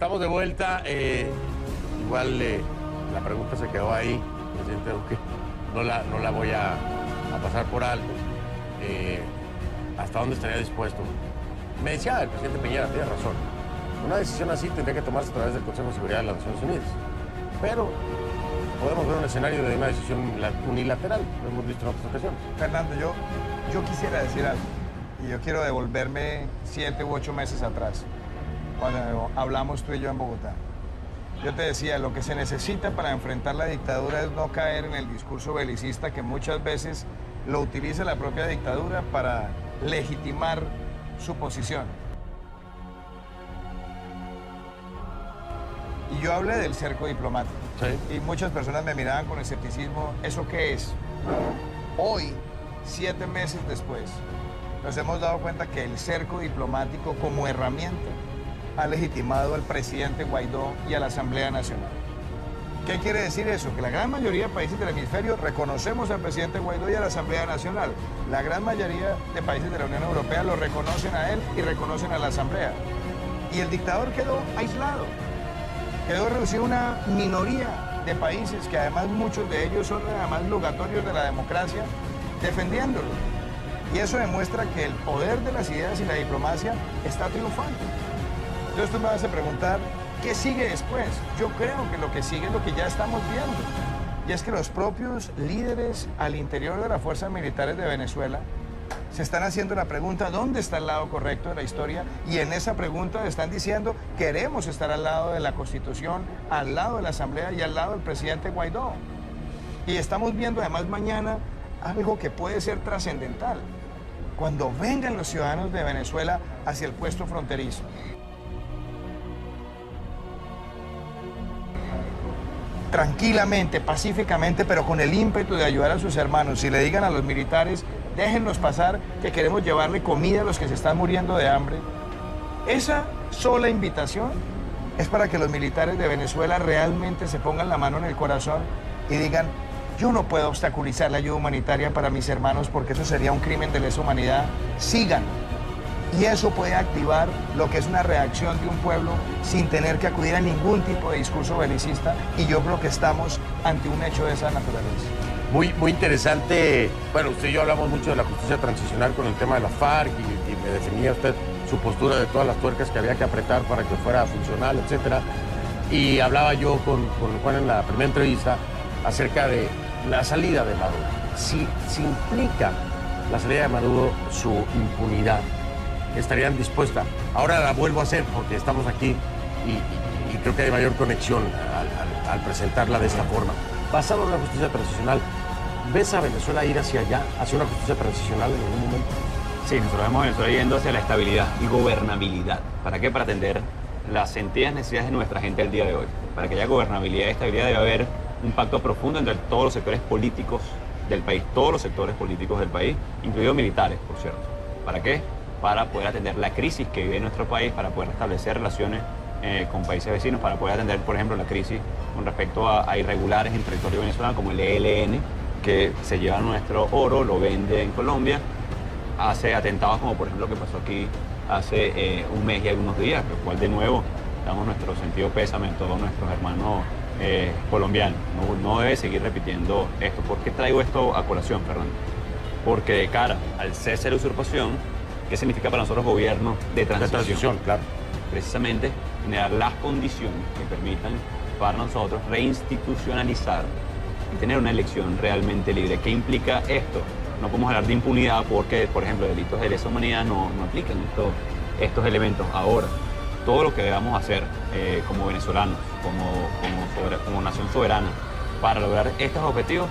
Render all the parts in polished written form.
Estamos de vuelta. Igual la pregunta se quedó ahí, presidente Duque. No la voy a pasar por alto. ¿Hasta dónde estaría dispuesto? Me decía el presidente Piñera, tiene razón. Una decisión así tendría que tomarse a través del Consejo de Seguridad de las Naciones Unidas. Pero podemos ver un escenario de una decisión unilateral. Lo hemos visto en otras ocasiones. Fernando, yo quisiera decir algo. Y yo quiero devolverme 7 u 8 meses atrás, cuando hablamos tú y yo en Bogotá. Yo te decía, lo que se necesita para enfrentar la dictadura es no caer en el discurso belicista que muchas veces lo utiliza la propia dictadura para legitimar su posición. Y yo hablé del cerco diplomático. Sí. Y muchas personas me miraban con escepticismo, ¿eso qué es? Hoy, 7 meses después, nos hemos dado cuenta que el cerco diplomático como herramienta ha legitimado al presidente Guaidó y a la Asamblea Nacional. ¿Qué quiere decir eso? Que la gran mayoría de países del hemisferio reconocemos al presidente Guaidó y a la Asamblea Nacional. La gran mayoría de países de la Unión Europea lo reconocen a él y reconocen a la Asamblea. Y el dictador quedó aislado. Quedó reducido a una minoría de países que además muchos de ellos son además logatorios de la democracia, defendiéndolo. Y eso demuestra que el poder de las ideas y la diplomacia está triunfando. Entonces tú me vas a preguntar, ¿qué sigue después? Yo creo que lo que sigue es lo que ya estamos viendo. Y es que los propios líderes al interior de las fuerzas militares de Venezuela se están haciendo la pregunta, ¿dónde está el lado correcto de la historia? Y en esa pregunta están diciendo, queremos estar al lado de la Constitución, al lado de la Asamblea y al lado del presidente Guaidó. Y estamos viendo además mañana algo que puede ser trascendental. Cuando vengan los ciudadanos de Venezuela hacia el puesto fronterizo. Tranquilamente, pacíficamente, pero con el ímpetu de ayudar a sus hermanos. Si le digan a los militares, déjennos pasar, que queremos llevarle comida a los que se están muriendo de hambre. Esa sola invitación es para que los militares de Venezuela realmente se pongan la mano en el corazón y digan, yo no puedo obstaculizar la ayuda humanitaria para mis hermanos porque eso sería un crimen de lesa humanidad. Sigan. Y eso puede activar lo que es una reacción de un pueblo sin tener que acudir a ningún tipo de discurso belicista. Y yo creo que estamos ante un hecho de esa naturaleza. Muy interesante. Bueno, usted y yo hablamos mucho de la justicia transicional con el tema de la FARC y me definía usted su postura de todas las tuercas que había que apretar para que fuera funcional, etcétera. Y hablaba yo con Juan en la primera entrevista acerca de la salida de Maduro. Si implica la salida de Maduro su impunidad, estarían dispuestas. Ahora la vuelvo a hacer porque estamos aquí y creo que hay mayor conexión al presentarla de esta forma. Basado en la justicia transicional, ¿ves a Venezuela ir hacia allá, hacia una justicia transicional en algún momento? Sí, nosotros vemos a Venezuela yendo hacia la estabilidad y gobernabilidad. ¿Para qué? Para atender las sentidas necesidades de nuestra gente el día de hoy. Para que haya gobernabilidad y estabilidad debe haber un pacto profundo entre todos los sectores políticos del país, todos los sectores políticos del país, incluidos militares, por cierto. ¿Para qué? Para poder atender la crisis que vive nuestro país, para poder restablecer relaciones con países vecinos, para poder atender, por ejemplo, la crisis con respecto a irregulares en territorio venezolano, como el ELN, que se lleva nuestro oro, lo vende en Colombia, hace atentados como por ejemplo lo que pasó aquí hace un mes y algunos días, lo cual de nuevo damos nuestro sentido pésame a todos nuestros hermanos colombianos. No debe seguir repitiendo esto. ¿Por qué traigo esto a colación, Fernando? Porque de cara al cese de la usurpación, ¿qué significa para nosotros gobierno de transición? De transición, claro. Precisamente generar las condiciones que permitan para nosotros reinstitucionalizar y tener una elección realmente libre. ¿Qué implica esto? No podemos hablar de impunidad porque, por ejemplo, delitos de lesa humanidad no aplican estos elementos. Ahora, todo lo que debamos hacer como venezolanos, como nación soberana, para lograr estos objetivos,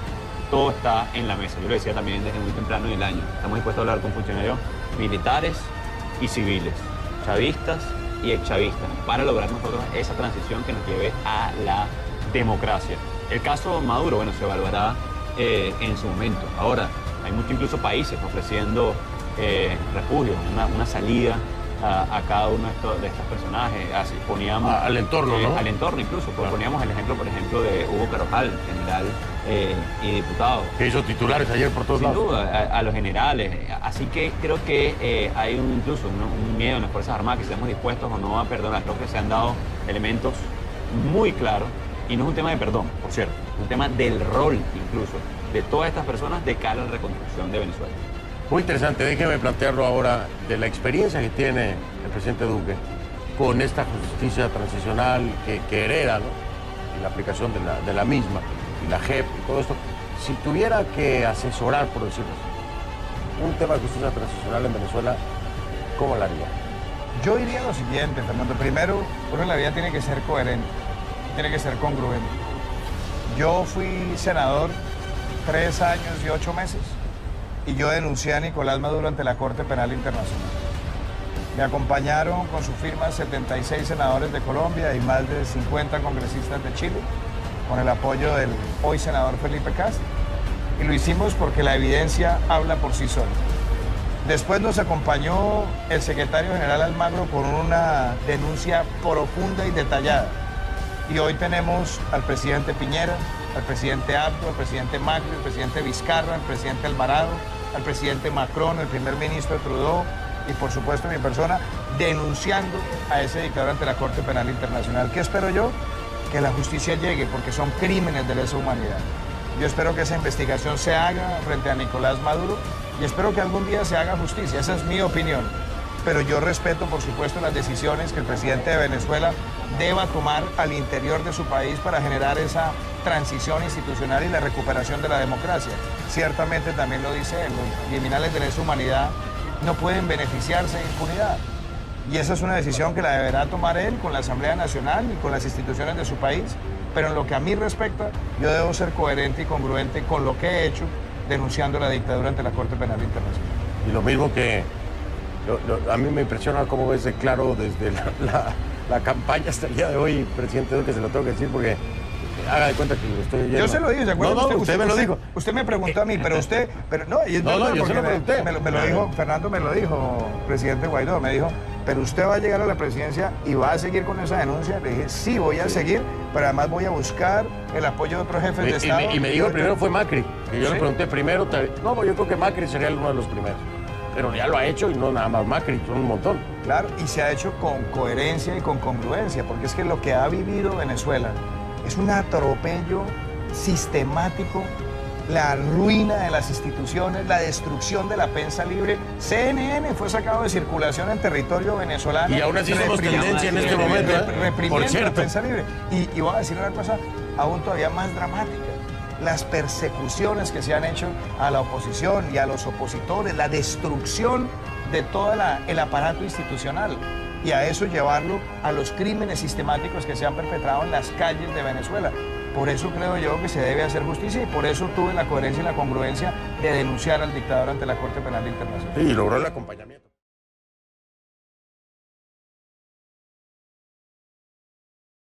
todo está en la mesa. Yo lo decía también desde muy temprano en el año. Estamos dispuestos a hablar con funcionarios militares y civiles, chavistas y exchavistas, para lograr nosotros esa transición que nos lleve a la democracia. El caso Maduro, bueno, se evaluará en su momento. Ahora, hay muchos incluso países ofreciendo refugio, una salida a cada uno de estos personajes. Así poníamos al entorno, ¿no? Al entorno incluso. Claro. Poníamos el ejemplo, por ejemplo, de Hugo Carvajal, general y diputado. Que hizo titulares ayer por todos lados. Sin duda, a los generales. Así que creo que hay incluso un miedo en las Fuerzas Armadas que estemos dispuestos o no a perdonar. Creo que se han dado elementos muy claros, y no es un tema de perdón, por cierto, es un tema del rol incluso de todas estas personas de cara a la reconstrucción de Venezuela. Muy interesante, déjeme plantearlo ahora de la experiencia que tiene el presidente Duque con esta justicia transicional que hereda, ¿no? Y la aplicación de la misma, y la JEP y todo esto. Si tuviera que asesorar, por decirlo así, un tema de justicia transicional en Venezuela, ¿cómo lo haría? Yo diría lo siguiente, Fernando. Primero, uno en la vida tiene que ser coherente, tiene que ser congruente. Yo fui senador 3 años y 8 meses y yo denuncié a Nicolás Maduro ante la Corte Penal Internacional. Me acompañaron con su firma 76 senadores de Colombia y más de 50 congresistas de Chile, con el apoyo del hoy senador Felipe Castro. Y lo hicimos porque la evidencia habla por sí sola. Después nos acompañó el secretario general Almagro con una denuncia profunda y detallada. Y hoy tenemos al presidente Piñera, al presidente Abdo, al presidente Macri, al presidente Vizcarra, al presidente Alvarado, al presidente Macron, el primer ministro Trudeau y por supuesto mi persona, denunciando a ese dictador ante la Corte Penal Internacional. ¿Qué espero yo? Que la justicia llegue, porque son crímenes de lesa humanidad. Yo espero que esa investigación se haga frente a Nicolás Maduro y espero que algún día se haga justicia. Esa es mi opinión. Pero yo respeto, por supuesto, las decisiones que el presidente de Venezuela deba tomar al interior de su país para generar esa transición institucional y la recuperación de la democracia. Ciertamente también lo dice él, los criminales de lesa humanidad no pueden beneficiarse de impunidad. Y esa es una decisión que la deberá tomar él con la Asamblea Nacional y con las instituciones de su país. Pero en lo que a mí respecta, yo debo ser coherente y congruente con lo que he hecho denunciando la dictadura ante la Corte Penal Internacional. Y lo mismo que a mí me impresiona cómo ves de claro desde la campaña hasta el día de hoy, presidente Duque, se lo tengo que decir porque haga de cuenta que lo estoy oyendo. Yo se lo dije, ¿se acuerda? No, usted me lo dijo. Usted me preguntó a mí, pero usted... yo se lo pregunté. Me lo dijo, Fernando me lo dijo, presidente Guaidó, me dijo, pero usted va a llegar a la presidencia y va a seguir con esa denuncia. Le dije, sí, voy a seguir, pero además voy a buscar el apoyo de otros jefes de Estado. Y me dijo, primero fue Macri, que yo ¿Sí? le pregunté primero, no, yo creo que Macri sería uno de los primeros. Pero ya lo ha hecho y no nada más Macri, son un montón. Claro, y se ha hecho con coherencia y con congruencia, porque es que lo que ha vivido Venezuela es un atropello sistemático, la ruina de las instituciones, la destrucción de la prensa libre. CNN fue sacado de circulación en territorio venezolano. Y aún así somos tendencia en este momento, reprimiendo por cierto. la prensa libre. Y voy a decir una cosa aún todavía más dramática. Las persecuciones que se han hecho a la oposición y a los opositores, la destrucción de todo el aparato institucional y a eso llevarlo a los crímenes sistemáticos que se han perpetrado en las calles de Venezuela. Por eso creo yo que se debe hacer justicia y por eso tuve la coherencia y la congruencia de denunciar al dictador ante la Corte Penal Internacional. Sí, y logró el acompañamiento.